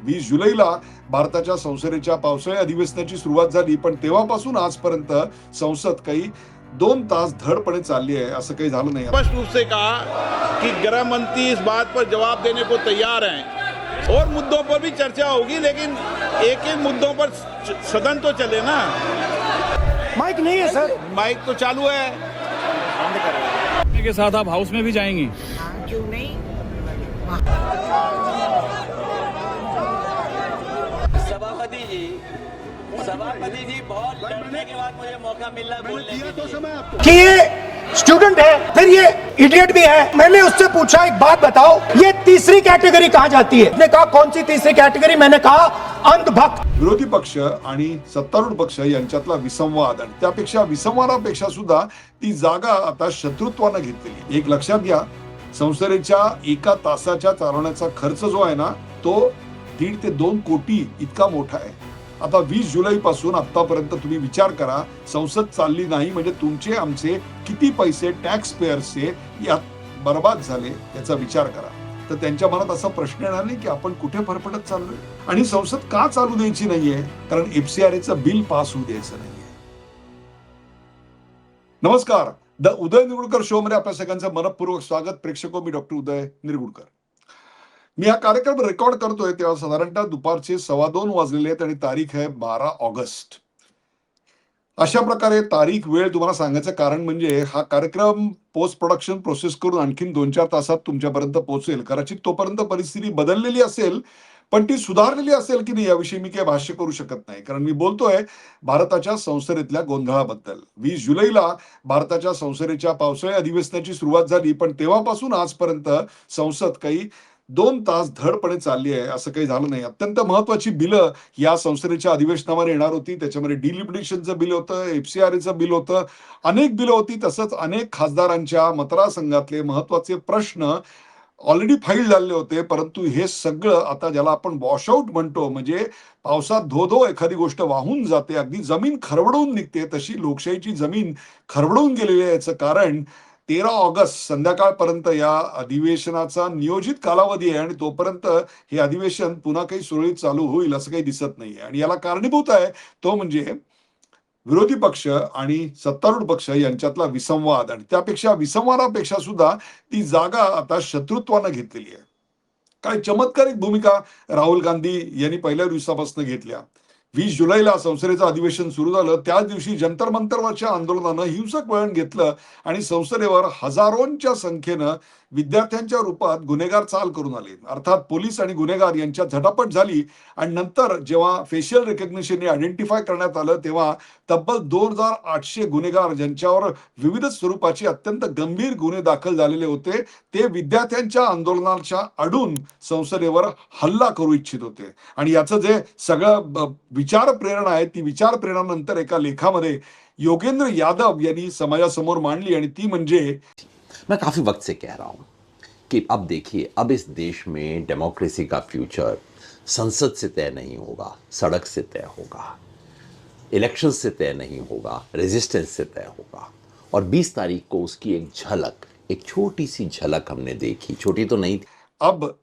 20 जुलैला भारताच्या संसदेच्या पावसाळी अधिवेशनाची सुरुवात झाली, पण तेव्हापासून आजपर्यंत संसद काही 2 तास धडपणे चालली आहे, असं काही झालं नाही। स्पष्ट रूप से कहा कि गृह मंत्री इस बात पर जवाब देने को तैयार हैं और मुद्दों पर भी चर्चा होगी, लेकिन एक एक मुद्दों पर सदन तो चले ना। माइक नहीं है सर। माइक तो चालू है। के साथ आप हाउस में भी जाएंगी? क्यों नहीं। सभापति जी बहुत लड़ने के बाद मुझे मौका मिल रहा है बोलने के लिए। कि ये स्टूडेंट है, फिर ये इडियट भी है। मैंने उससे पूछा एक बात बताओ, ये तीसरी कैटेगरी कहाँ जाती है? उसने कहा कौन सी तीसरी कैटेगरी? मैंने कहा अंधभक्त। विरोधी पक्ष आणि सत्तारूढ पक्ष यांच्यातला विसंवाद आणि त्यापेक्षा विसंवादापेक्षा सुद्धा ती जागा आता शत्रुत्वानं घेतलेली। एक लक्षात घ्या, संसदेच्या 1 तासाच्या चालवण्याचा खर्च जो आहे ना, तो 1.5 ते 2 कोटी इतका मोठा आहे। आता 20 जुलै पासून आतापर्यंत तुम्ही विचार करा, संसद चालली नाही म्हणजे तुमचे आमचे किती पैसे टॅक्स पेयर्सचे यात बर्बाद झाले याचा विचार करा। तर त्यांच्या मनात असा प्रश्न येणार नाही की आपण कुठे फरफटत चाललोय आणि संसद का चालू द्यायची नाहीये? कारण FCRA बिल पास होऊ द्यायचं नाहीये। नमस्कार, द उदय निरगुडकर शो मध्ये आपल्या सगळ्यांचं मनपूर्वक स्वागत। प्रेक्षको, मी डॉक्टर उदय निरगुडकर। मी हा कार्यक्रम रेकॉर्ड करतोय तेव्हा साधारणतः दुपारचे 2:15 वाजलेले आहेत आणि तारीख आहे 12 ऑगस्ट। अशा प्रकारे तारीख वेळ तुम्हाला सांगायचं कारण म्हणजे हा कार्यक्रम पोस्ट प्रोडक्शन प्रोसेस करून आणखीन 2-4 तासात तुमच्यापर्यंत पोहोचेल। कदाचित तोपर्यंत परिस्थिती बदललेली असेल, पण ती सुधारलेली असेल की नाही याविषयी मी काही भाष्य करू शकत नाही, कारण मी बोलतोय भारताच्या संसदेतल्या गोंधळाबद्दल। 20 जुलैला भारताच्या संसदेच्या पावसाळी अधिवेशनाची सुरुवात झाली, पण तेव्हापासून आजपर्यंत संसद काही 2 तास धडपणे चालली आहे, असं काही झालं नाही। अत्यंत महत्वाची बिलं या संसदेच्या अधिवेशनामध्ये येणार होती। त्याच्यामध्ये डिलिमिटेशनचं बिल होतं, FCRAचं बिल होतं, अनेक बिलं होती। तसंच अनेक खासदारांच्या मतदारसंघातले महत्वाचे प्रश्न ऑलरेडी फाईल झालेले होते, परंतु हे सगळं आता ज्याला आपण वॉशआउट म्हणतो, म्हणजे पावसात धो एखादी गोष्ट वाहून जाते, अगदी जमीन खरवडून निघते, तशी लोकशाहीची जमीन खरवडून गेलेली आहे। याचं कारण 13 ऑगस्ट संध्याकाळपर्यंत या अधिवेशनाचा नियोजित कालावधी आहे आणि तोपर्यंत हे अधिवेशन पुन्हा काही सुरळीत चालू होईल असं काही दिसत नाहीये। आणि याला कारणीभूत आहे तो म्हणजे विरोधी पक्ष आणि सत्तारूढ पक्ष यांच्यातला विसंवाद आणि त्यापेक्षा विसंवादापेक्षा सुद्धा ती जागा आता शत्रुत्वानं घेतलेली आहे। काय चमत्कारिक भूमिका राहुल गांधी यांनी पहिल्या दिवसापासून घेतल्या। 20 जुलैला संसदेचं अधिवेशन सुरू झालं, त्याच दिवशी जंतर मंतरवरच्या आंदोलनानं हिंसक वळण घेतलं आणि संसदेवर हजारोंच्या संख्येनं विद्यार्थ्यांच्या रूपात गुन्हेगार चाल करून आले। अर्थात पोलीस आणि गुन्हेगार यांच्यात झटापट झाली आणि नंतर जेव्हा फेशियल रिकग्निशनने आयडेंटिफाय करण्यात आलं, तेव्हा तब्बल 2800 गुन्हेगार ज्यांच्यावर विविध स्वरूपाचे अत्यंत गंभीर गुन्हे दाखल झालेले होते, ते विद्यार्थ्यांच्या आंदोलनाच्या अडून संसदेवर हल्ला करू इच्छित होते। आणि याचं जे सगळं विचार प्रेरणा आहे, ती विचार प्रेरणा नंतर एका लेखामध्ये योगेंद्र यादव यांनी समाजासमोर मांडली आणि ती म्हणजे, मैं काफ़ी वक्त से कह रहा हूं कि अब देखिए, अब इस देश में डेमोक्रेसी का फ्यूचर संसद से तय नहीं होगा, सड़क से तय होगा, इलेक्शन से तय नहीं होगा, रेजिस्टेंस से तय होगा। और 20 तारीख को उसकी एक झलक, एक छोटी सी झलक हमने देखी। छोटी तो नहीं थी। अब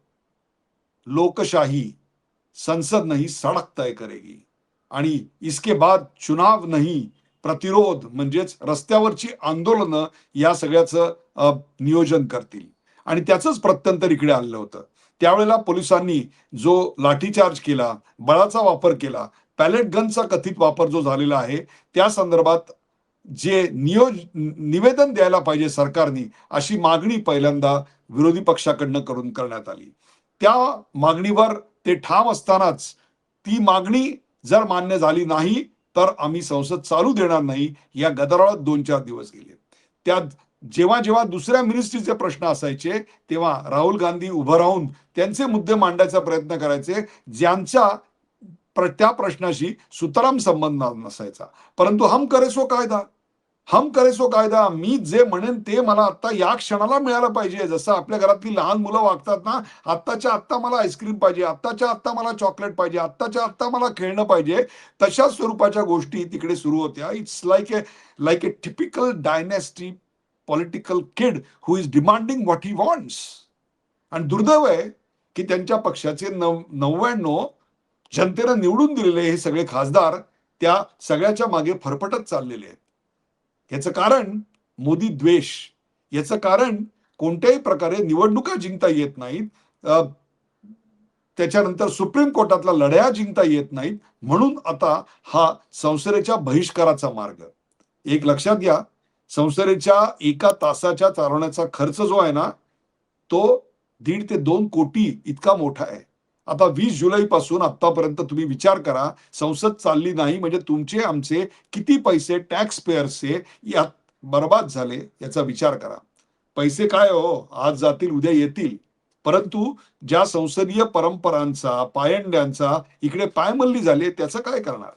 लोकशाही संसद नहीं सड़क तय करेगी आणि इसके बाद चुनाव नहीं प्रतिरोध म्हणजेच रस्त्यावरची आंदोलनं या सगळ्याचं नियोजन करतील। आणि त्याचंच प्रत्यंतर इकडे आलेलं होतं। त्यावेळेला पोलिसांनी जो लाठीचार्ज केला, बळाचा वापर केला, पॅलेट गनचा कथित वापर जो झालेला आहे, त्या संदर्भात जे निवेदन द्यायला पाहिजे सरकारने, अशी मागणी पहिल्यांदा विरोधी पक्षाकडनं करण्यात आली। त्या मागणीवर ते ठाम असतानाच ती मागणी जर मान्य झाली नाही तर आम्ही संसद चालू देणार नाही, या गदारोळात 2-4 दिवस गेले। त्यात जेव्हा जेव्हा दुसऱ्या मिनिस्ट्रीचे प्रश्न असायचे, तेव्हा राहुल गांधी उभं राहून त्यांचे मुद्दे मांडायचा प्रयत्न करायचे, ज्यांच्या त्या प्रश्नाशी सुतराम संबंध नसायचा। परंतु हम करे सो कायदा, मी जे म्हणेन ते मला आता या क्षणाला मिळालं पाहिजे। जसं आपल्या घरातली लहान मुलं वागतात ना, आत्ताच्या आत्ता मला आईस्क्रीम पाहिजे, आत्ताच्या आत्ता मला चॉकलेट पाहिजे, आत्ताच्या आत्ता मला खेळणं पाहिजे, तशा स्वरूपाच्या गोष्टी तिकडे सुरू होत्या। It's like A typical dynasty political kid who is demanding what he wants. आणि दुर्दैव आहे की त्यांच्या पक्षाचे 99 जनतेनं निवडून दिलेले हे सगळे खासदार त्या सगळ्याच्या मागे फरफटत चाललेले आहेत. याचं कारण मोदी द्वेष, याचं कारण कोणत्याही प्रकारे निवडणुका जिंकता येत नाहीत, त्याच्यानंतर सुप्रीम कोर्टातला लढाया जिंकता येत नाहीत, म्हणून आता हा संसदेच्या बहिष्काराचा मार्ग. एक लक्षात घ्या, संसदेच्या 1 तासाच्या चालवण्याचा खर्च जो आहे ना, तो 1.5 ते 2 कोटी इतका मोठा आहे. आता 20 जुलै पासून आतापर्यंत तुम्ही विचार करा, संसद चालली नाही म्हणजे तुमचे आमचे किती पैसे टॅक्स पेअर्सचे यात बर्बाद झाले याचा विचार करा. पैसे काय हो, आज जातील उद्या येतील, परंतु ज्या संसदीय परंपरांचा, पायंड्यांचा इकडे पायमल्ली झाली त्याचं काय करणार?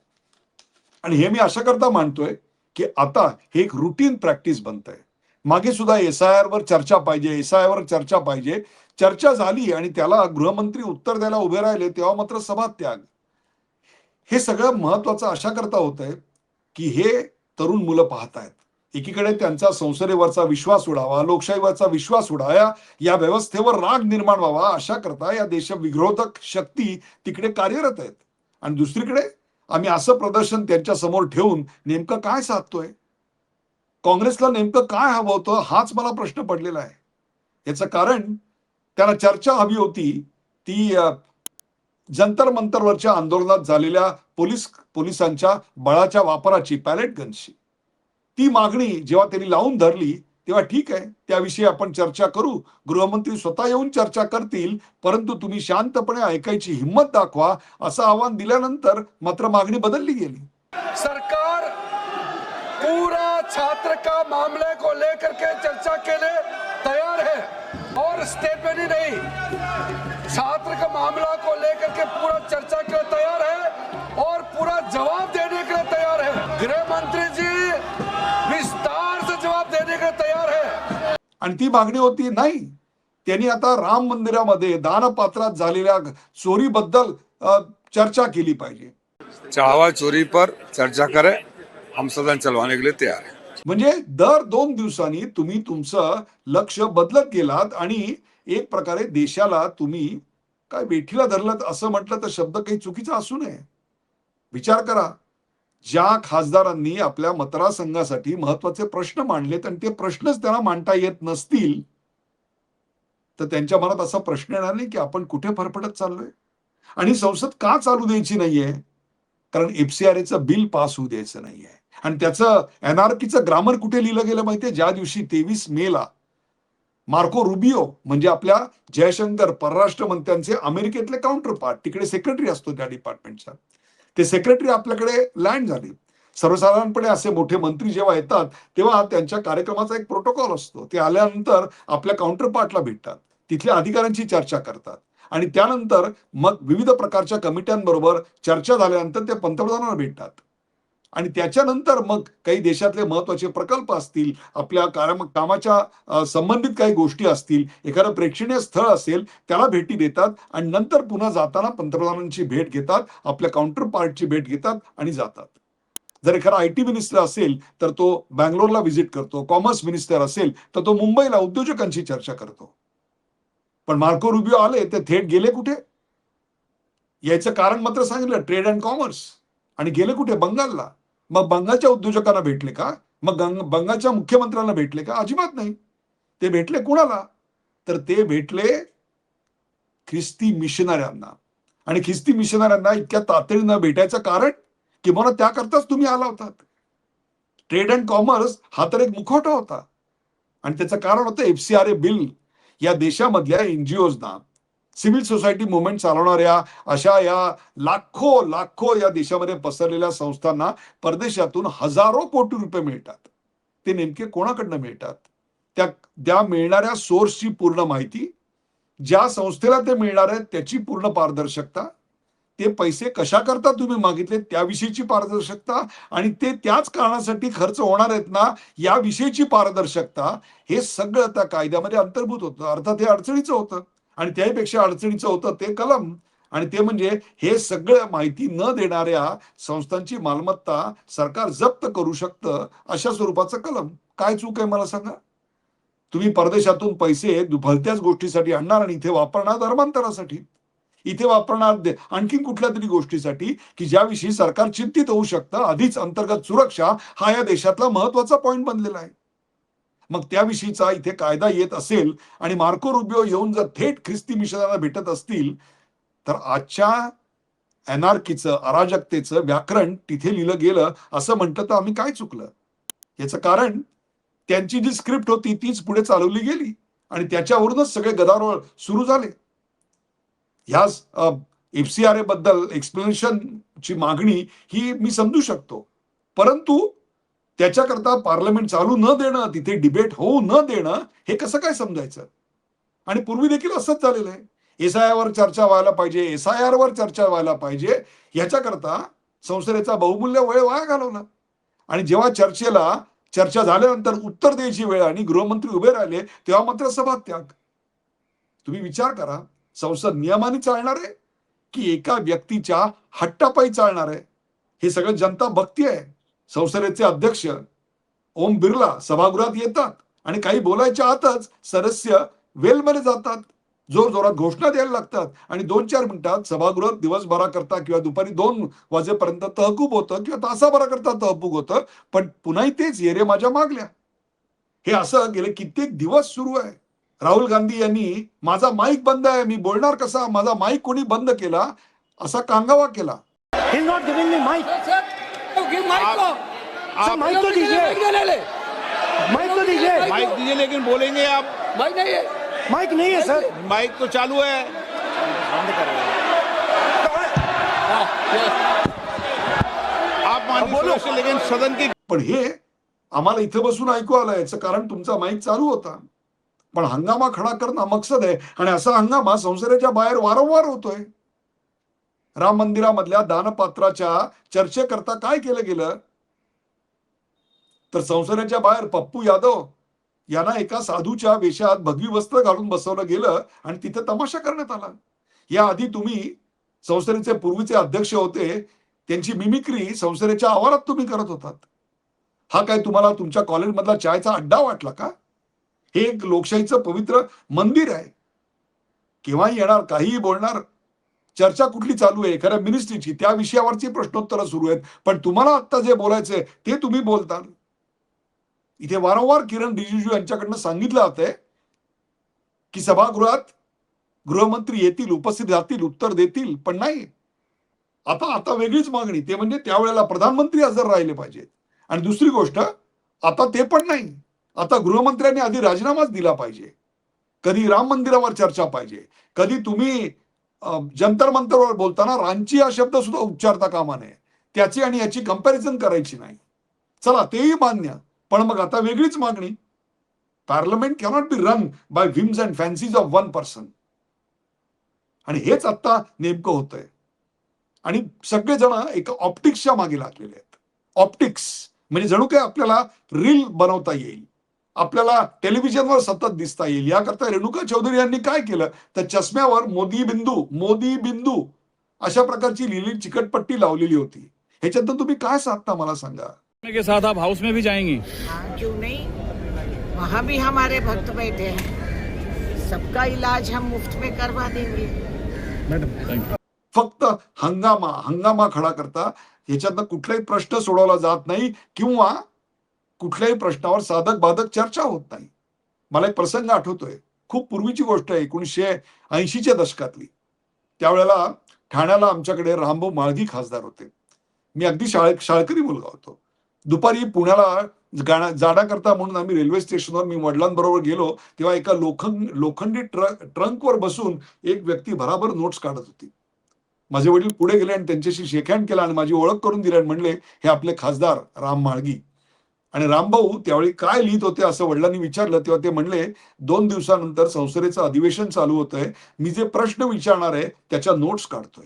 आणि हे मी अशा करता मानतोय की आता हे एक रुटीन प्रॅक्टिस बनतंय. मागे सुद्धा SIR वर चर्चा पाहिजे, SIR वर चर्चा पाहिजे, चर्चा झाली आणि त्याला गृहमंत्री उत्तर द्यायला उभे राहिले तेव्हा मात्र सभात्याग. हे सगळं महत्वाचं अशा करता होतंय की हे तरुण मुलं पाहतायत, एकीकडे त्यांचा संसदेवरचा विश्वास उडावा, लोकशाहीवरचा विश्वास उडावा, या व्यवस्थेवर राग निर्माण व्हावा अशा करता या देशविरोधक शक्ती तिकडे कार्यरत आहेत, आणि दुसरीकडे आम्ही असं प्रदर्शन त्यांच्या समोर ठेवून नेमकं काय साधतोय? काँग्रेसला नेमकं काय हवं होतं हाच मला प्रश्न पडलेला आहे. याचं कारण त्यांना चर्चा हवी होती ती जंतर मंतरवरच्या आंदोलनात झालेल्या पोलिसांच्या बळाच्या वापराची, पॅलेट गनची. ती मागणी जेव्हा त्यांनी लावून धरली तेव्हा ठीक आहे, त्याविषयी आपण चर्चा करू, गृहमंत्री स्वतः येऊन चर्चा करतील, परंतु तुम्ही शांतपणे ऐकायची हिम्मत दाखवा असं आवाहन दिल्यानंतर मात्र मागणी बदलली गेली. सरकार पूरा छात्र का मामले को लेकर के चर्चा के लिए तैयार है, और स्टेटमेंट ही नहीं, छात्र का मामला को लेकर के पूरा चर्चा के लिए तैयार है और पूरा जवाब देने के लिए तैयार है. गृह मंत्री जी विस्तार से जवाब देने के लिए तैयार है. आणि ती मागणी होती नाही, त्यांनी आता राम मंदिरामध्ये दानपात्रात झालेल्या चोरीबद्दल चर्चा केली पाहिजे. चढ़ावा चोरी पर चर्चा करें, हम सदन चलवाने के लिए तैयार है. म्हणजे दर 2 दिवसांनी तुम्ही तुमचं लक्ष बदलत गेलात आणि एक प्रकारे देशाला तुम्ही काय वेठीला धरलात असं म्हटलं तर शब्द काही चुकीचा असू नये. विचार करा, ज्या खासदारांनी आपल्या मतदारसंघासाठी महत्वाचे प्रश्न मांडलेत आणि ते प्रश्नच त्यांना मांडता येत नसतील तर त्यांच्या मनात असा प्रश्न येणार नाही की आपण कुठे फरफटत चाललोय. आणि संसद का चालू द्यायची नाहीये? कारण FCRAचं बिल पास होऊ द्यायचं नाहीये. आणि त्याचं NRPचं ग्रामर कुठे लिहिलं गेलं माहितीये? ज्या दिवशी 23 मेला मार्को रुबियो म्हणजे आपल्या जयशंकर परराष्ट्र मंत्र्यांचे अमेरिकेतले काउंटर पार्ट, तिकडे सेक्रेटरी असतो त्या डिपार्टमेंटचा, ते सेक्रेटरी आपल्याकडे लँड झाले. सर्वसाधारणपणे असे मोठे मंत्री जेव्हा येतात तेव्हा त्यांच्या कार्यक्रमाचा एक प्रोटोकॉल असतो. ते आल्यानंतर आपल्या काउंटर पार्टला भेटतात, तिथल्या अधिकाऱ्यांची चर्चा करतात आणि त्यानंतर मग विविध प्रकारच्या कमिट्यांबरोबर चर्चा झाल्यानंतर ते पंतप्रधानांना भेटतात. आणि त्याच्यानंतर मग काही देशातले महत्वाचे प्रकल्प असतील, आपल्या कामाच्या संबंधित काही गोष्टी असतील, एखादं प्रेक्षणीय स्थळ असेल त्याला भेटी देतात आणि नंतर पुन्हा जाताना पंतप्रधानांची भेट घेतात, आपल्या काउंटर पार्टची भेट घेतात आणि जातात. जर एखादा IT मिनिस्टर असेल तर तो बँगलोरला व्हिजिट करतो, कॉमर्स मिनिस्टर असेल तर तो मुंबईला उद्योजकांची चर्चा करतो. पण मार्को रुबियो आले ते थेट गेले कुठे? याचं कारण मात्र सांगितलं, ट्रेड अँड कॉमर्स. आणि गेले कुठे? बंगालला. मग बंगालच्या उद्योजकांना भेटले का? मग बंगालच्या मुख्यमंत्र्यांना भेटले का? अजिबात नाही. ते भेटले कुणाला? तर ते भेटले ख्रिस्ती मिशनऱ्यांना. आणि ख्रिस्ती मिशनऱ्यांना इतक्या तातडीनं भेटायचं कारण किंवा त्याकरताच तुम्ही आला होतात. ट्रेड अँड कॉमर्स हा तर एक मुखवटा होता आणि त्याचं कारण होतं FCRA बिल. या देशामधल्या NGOजना, सिव्हिल सोसायटी मुवमेंट चालवणाऱ्या अशा या लाखो या देशामध्ये पसरलेल्या संस्थांना परदेशातून हजारो कोटी रुपये मिळतात. ते नेमके कोणाकडनं मिळतात? त्या मिळणाऱ्या सोर्सची पूर्ण माहिती, ज्या संस्थेला ते मिळणार आहे त्याची पूर्ण पारदर्शकता, ते पैसे कशा करता तुम्ही मागितले त्याविषयीची पारदर्शकता आणि ते त्याच कारणासाठी खर्च होणार आहेत ना याविषयीची पारदर्शकता, हे सगळं त्या कायद्यामध्ये अंतर्भूत होतं. अर्थात हे अडचणीचं होतं आणि त्याहीपेक्षा अडचणीचं होतं ते कलम, आणि ते म्हणजे हे सगळं माहिती न देणाऱ्या संस्थांची मालमत्ता सरकार जप्त करू शकतं अशा स्वरूपाचं कलम. काय चूक आहे मला सांगा? तुम्ही परदेशातून पैसे भलत्याच गोष्टीसाठी आणणार आणि इथे वापरणार धर्मांतरासाठी, इथे वापरणार आणखीन कुठल्या तरी गोष्टीसाठी की ज्याविषयी सरकार चिंतित होऊ शकतं. आधीच अंतर्गत सुरक्षा हा या देशातला महत्वाचा पॉइंट बनलेला आहे. मग त्याविषयीचा इथे कायदा येत असेल आणि मार्को रुबिओ येऊन जर थेट ख्रिस्ती मिशनला भेटत असतील तर आजच्या अनार्कीचं, अराजकतेचं व्याकरण तिथे लिहिलं गेलं असं म्हटलं तर आम्ही काय चुकलं? याचं कारण त्यांची जी स्क्रिप्ट होती तीच पुढे चालवली गेली आणि त्याच्यावरूनच सगळे गदारोळ सुरू झाले. ह्या FCRA बद्दल एक्सप्लेनेशनची मागणी ही मी समजू शकतो, परंतु त्याच्याकरता पार्लमेंट चालू न देणं, तिथे डिबेट होऊ न देणं हे कसं काय समजायचं? आणि पूर्वी देखील असंच झालेलं आहे. SIR वर चर्चा व्हायला पाहिजे, SIR वर चर्चा व्हायला पाहिजे, याच्याकरता संसदेचा बहुमूल्य वेळ वाया घालवला. आणि जेव्हा चर्चा झाल्यानंतर उत्तर द्यायची वेळ आणि गृहमंत्री उभे राहिले तेव्हा मात्र सभात्याग. तुम्ही विचार करा, संसद नियमाने चालणार आहे की एका व्यक्तीच्या हट्टापायी चालणार आहे? हे सगळं जनता बघती आहे. संसदेचे अध्यक्ष ओम बिर्ला सभागृहात येतात आणि काही बोलायच्या आतच सदस्य वेलमध्ये जातात, जोर जोरात घोषणा द्यायला लागतात आणि 2-4 मिनिटात सभागृह दिवसभराकरता किंवा दुपारी 2 वाजेपर्यंत तहकूब होतं किंवा तासाभराकरता तहकूब होतं, पण पुन्हा तेच येरे माझ्या मागल्या. हे असं गेले कित्येक दिवस सुरू आहे. राहुल गांधी यांनी माझा माईक बंद आहे, मी बोलणार कसा, माझा माईक कोणी बंद केला असा कांगावा केला. He is not giving me mic. Sir mic तो दीजिए, माइक तो दीजिए. माइक दीजिए लेकिन बोलेंगे आप. माइक नहीं है. माइक नहीं है सर. माइक तो चालू है. आप मानिए लेकिन सदन की. पण हे आम्हाला इथं बसून ऐकू आलं, याचं कारण तुमचा माईक चालू होता. पण हंगामा खडा करणं मकसद आहे आणि असा हंगामा संसदेच्या बाहेर वारंवार होतोय. राम मंदिरामधल्या दानपात्राच्या चर्चेकरता काय केलं गेलं तर संसदेच्या बाहेर पप्पू यादव यांना एका साधूच्या वेशात भगवी वस्त्र घालून बसवलं गेलं आणि तिथे तमाशा करण्यात आला. याआधी तुम्ही संसदेचे पूर्वीचे अध्यक्ष होते, त्यांची मिमिक्री संसदेच्या आवारात तुम्ही करत होतात. हा काय तुम्हाला तुमच्या कॉलेजमधला चायचा अड्डा वाटला का? हे एक लोकशाहीचं पवित्र मंदिर आहे. केव्हाही येणार, काहीही बोलणार. चर्चा कुठली चालू आहे? एखाद्या मिनिस्ट्रीची, त्या विषयावरची प्रश्नोत्तरं सुरू आहेत, पण तुम्हाला आता जे बोलायचंय ते तुम्ही बोलता. इथे वारंवार किरण रिजिजू यांच्याकडनं सांगितलं जातंय की सभागृहात गृहमंत्री येतील, उपस्थित राहतील, उत्तर देतील, पण नाही. आता वेगळीच मागणी, ते म्हणजे त्यावेळेला प्रधानमंत्री हजर राहिले पाहिजेत. आणि दुसरी गोष्ट, आता ते पण नाही. आता गृहमंत्र्यांनी आधी राजीनामाच दिला पाहिजे. कधी राम मंदिरावर चर्चा पाहिजे, कधी तुम्ही जंतर मंतरवर बोलताना रांची हा शब्द सुद्धा उच्चारता कामा नये. त्याची आणि याची कंपॅरिझन करायची नाही. चला तेही मान्य, पण मग आता वेगळीच मागणी. Parliament cannot be run by whims and fancies of one person. आणि हेच आता नेमकं होतंय. आणि सगळेजण एका ऑप्टिक्सच्या मागे लागलेले आहेत. ऑप्टिक्स म्हणजे जणू काय आपल्याला रील बनवता येईल, आपल्याला टेलिव्हिजनवर सतत दिसता येईल. याकरता रेणुका चौधरी यांनी काय केलं तर चष्म्यावर मोदी बिंदू अशा प्रकारची लिहिलेली चिकटपट्टी लावलेली होती. ह्याच्यातून तुम्ही काय साधता मला सांगा? के साथ आप हाउस में भी जाएंगी? हाँ, क्यों नहीं, वहाँ भी हमारे भक्त बैठे हैं, सबका इलाज हम मुफ्त में करवा देंगे. Madam thank you. फक्त हंगामा खडा करता ह्याच्यातनं कुठलाही प्रश्न सोडवला जात नाही किंवा कुठल्याही प्रश्नावर साधक बाधक चर्चा होत नाही. मला एक प्रसंग आठवतोय, खूप पूर्वीची गोष्ट आहे, 1980च्या दशकातली. त्यावेळेला ठाण्याला आमच्याकडे रामभाऊ माळगी खासदार होते. मी अगदी शाळकरी मुलगा होतो. दुपारी पुण्याला जाण्याकरता म्हणून आम्ही रेल्वे स्टेशनवर मी वडिलांबरोबर गेलो, तेव्हा एका लोखंडी ट्रंकवर बसून एक व्यक्ती भराभर नोट्स काढत होती. माझे वडील पुढे गेले आणि त्यांच्याशी शेकहँड केला आणि माझी ओळख करून दिली आणि म्हणले, हे आपले खासदार राम माळगी. आणि रामभाऊ त्यावेळी काय लिहित होते असं वडिलांनी विचारलं, तेव्हा ते म्हणले, 2 दिवसानंतर संसदेचं अधिवेशन चालू होतंय, मी जे प्रश्न विचारणार आहे त्याच्या नोट्स काढतोय.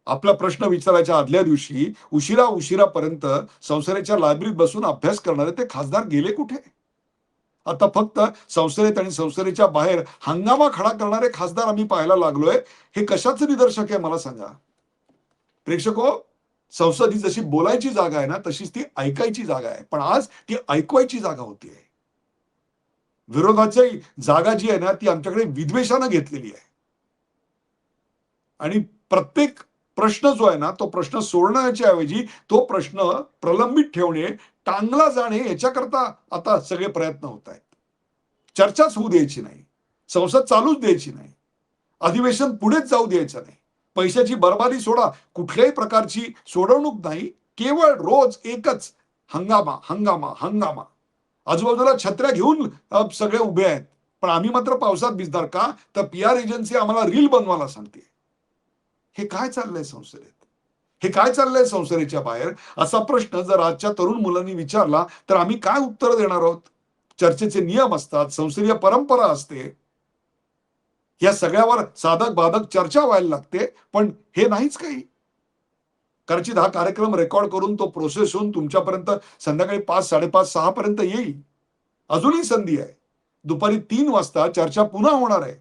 आपला प्रश्न विचारायच्या आदल्या दिवशी उशिरापर्यंत संसदेच्या लायब्ररीत बसून अभ्यास करणारे ते खासदार गेले कुठे? आता फक्त संसदेत आणि संसदेच्या बाहेर हंगामा खडा करणारे खासदार आम्ही पाहायला लागलोय. हे कशाचं निदर्शक आहे मला सांगा? प्रेक्षको, संसद ही जशी बोलायची जागा आहे ना, तशीच ती ऐकायची जागा आहे. पण आज ती ऐकवायची जागा होतीये. विरोधाची जागा जी आहे ना ती आमच्याकडे विद्वेषानं घेतलेली आहे. आणि प्रत्येक प्रश्न जो आहे ना तो प्रश्न सोडण्याच्या ऐवजी तो प्रश्न प्रलंबित ठेवणे, टांगला जाणे याच्याकरता आता सगळे प्रयत्न होत आहेत. चर्चाच होऊ द्यायची नाही, संसद चालूच द्यायची नाही, अधिवेशन पुढेच जाऊ द्यायचं नाही, पैशाची बर्बादी सोडा, कुठल्याही प्रकारची सोडवणूक नाही, केवळ रोज एकच हंगामा हंगामा हंगामा. आजूबाजूला छत्र्या घेऊन सगळे उभे आहेत, पण आम्ही मात्र पावसात भिजणार का? तर PR एजन्सी आम्हाला रील बनवायला सांगते. हे काय चाललंय संसदेत? हे काय चाललंय संसदेच्या बाहेर? असा प्रश्न जर आजच्या तरुण मुलांनी विचारला तर आम्ही काय उत्तर देणार आहोत? चर्चेचे नियम असतात, संसदीय परंपरा असते, या सगळ्यावर साधक बाधक चर्चा व्हायला लागते, पण हे नाहीच काही. कदाचित हा कार्यक्रम रेकॉर्ड करून तो प्रोसेस होऊन तुमच्यापर्यंत संध्याकाळी 5, 5:30, 6 पर्यंत येईल. अजूनही संधी आहे. दुपारी 3 वाजता चर्चा पुन्हा होणार आहे.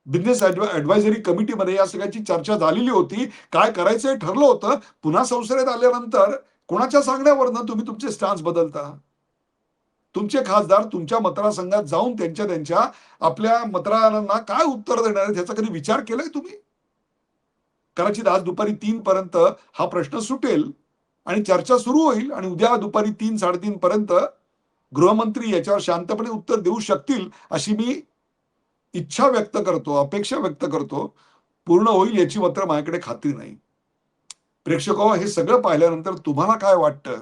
बिझनेस ऍडवायझरी कमिटीमध्ये या सगळ्याची चर्चा झालेली होती. काय करायचंय ठरलं होतं. पुन्हा संसदेत आल्यानंतर कोणाच्या सांगण्यावरनं तुम्ही तुमचे स्टान्स बदलता? तुमचे खासदार तुमच्या मतदारसंघात जाऊन त्यांच्या आपल्या मतदारांना काय उत्तर देणार आहेत ह्याचा कधी विचार केलाय तुम्ही? कदाचित आज दुपारी 3 पर्यंत हा प्रश्न सुटेल आणि चर्चा सुरू होईल आणि उद्या दुपारी 3, 3:30 पर्यंत गृहमंत्री याच्यावर शांतपणे उत्तर देऊ शकतील अशी मी इच्छा व्यक्त करतो, अपेक्षा व्यक्त करतो. पूर्ण होईल याची मात्र माझ्याकडे खात्री नाही. प्रेक्षको, हे सगळं पाहिल्यानंतर तुम्हाला काय वाटतं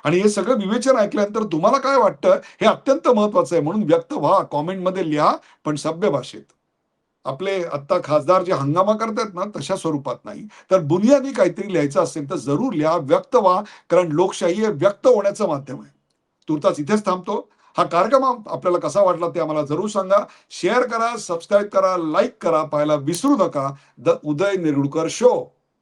आणि हे सगळं विवेचन ऐकल्यानंतर तुम्हाला काय वाटतं हे अत्यंत महत्वाचं आहे. म्हणून व्यक्त व्हा, कॉमेंटमध्ये लिहा, पण सभ्य भाषेत. आपले आत्ता खासदार जे हंगामा करतायत ना तशा स्वरूपात नाही. तर बुनियादी काहीतरी लिहायचं असेल तर जरूर लिहा, व्यक्त व्हा, कारण लोकशाही हे व्यक्त होण्याचं माध्यम आहे. तुर्तास इथेच थांबतो. हा कार्यक्रम आपल्याला कसा वाटला ते आम्हाला जरूर सांगा. शेअर करा, सबस्क्राईब करा, लाईक करा, पाहायला विसरू नका. The Uday Nirgudkar show.